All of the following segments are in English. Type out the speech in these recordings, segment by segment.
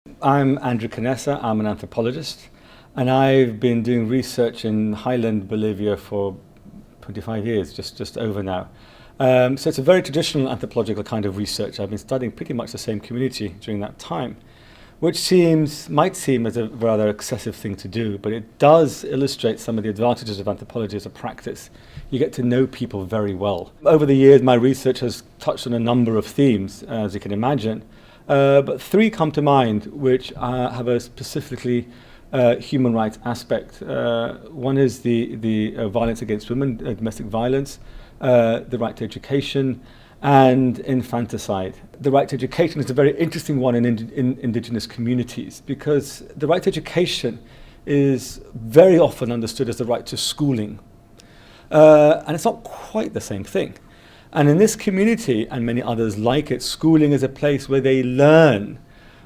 I'm Andrew Canessa. I'm an anthropologist, and I've been doing research in highland Bolivia for 25 years, just over now. So it's a very traditional anthropological kind of research. I've been studying pretty much the same community during that time, which might seem as a rather excessive thing to do, but it does illustrate some of the advantages of anthropology as a practice. You get to know people very well. Over the years, my research has touched on a number of themes, as you can imagine. But three come to mind which have a specifically human rights aspect. One is the violence against women, domestic violence, the right to education, and infanticide. The right to education is a very interesting one in indigenous communities because the right to education is very often understood as the right to schooling. And it's not quite the same thing. And in this community, and many others like it, schooling is a place where they learn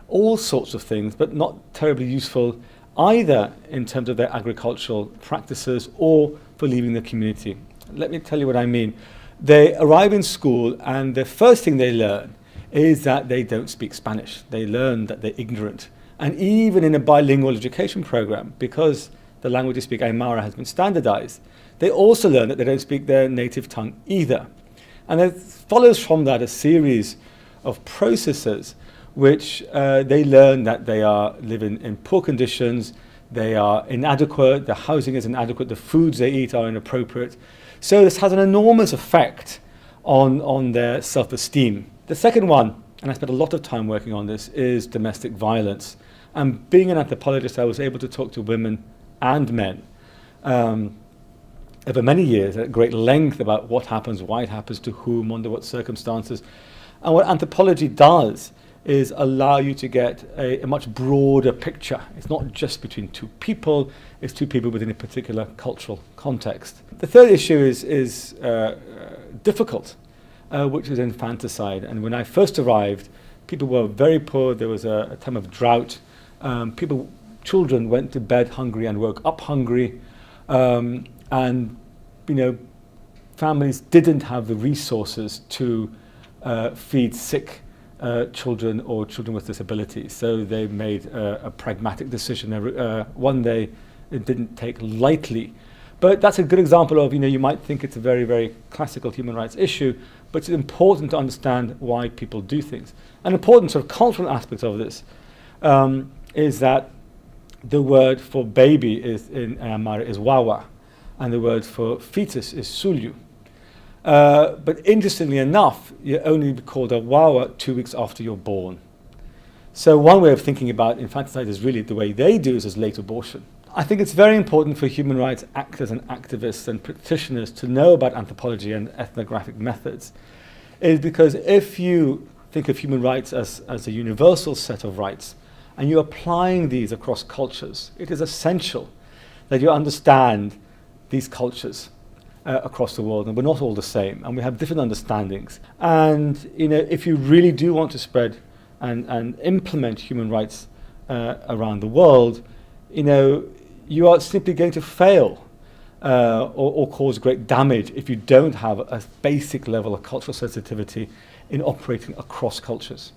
all sorts of things, but not terribly useful either in terms of their agricultural practices or for leaving the community. Let me tell you what I mean. They arrive in school and the first thing they learn is that they don't speak Spanish. They learn that they're ignorant. And even in a bilingual education program, because the language they speak, Aymara, has been standardized, they also learn that they don't speak their native tongue either. And it follows from that a series of processes which they learn that they are living in poor conditions, they are inadequate, the housing is inadequate, the foods they eat are inappropriate. So this has an enormous effect on their self-esteem. The second one, and I spent a lot of time working on this, is domestic violence. And being an anthropologist, I was able to talk to women and men over many years at great length about what happens, why it happens, to whom, under what circumstances. And what anthropology does is allow you to get a much broader picture. It's not just between two people, it's two people within a particular cultural context. The third issue is difficult, which is infanticide. And when I first arrived, people were very poor. There was a time of drought. Children went to bed hungry and woke up hungry. And families didn't have the resources to feed sick children or children with disabilities. So they made a pragmatic decision, one they didn't take lightly. But that's a good example of, you might think it's a very, very classical human rights issue, but it's important to understand why people do things. An important sort of cultural aspect of this is that the word for baby in Aymara is wawa, and the word for fetus is sulyu. But interestingly enough, you only called a wawa 2 weeks after you're born. So one way of thinking about infanticide is really the way they do is as late abortion. I think it's very important for human rights actors and activists and practitioners to know about anthropology and ethnographic methods, is because if you think of human rights as a universal set of rights, and you're applying these across cultures, it is essential that you understand these cultures across the world, and we're not all the same, and we have different understandings. And if you really do want to spread and implement human rights around the world, you are simply going to fail or cause great damage if you don't have a basic level of cultural sensitivity in operating across cultures.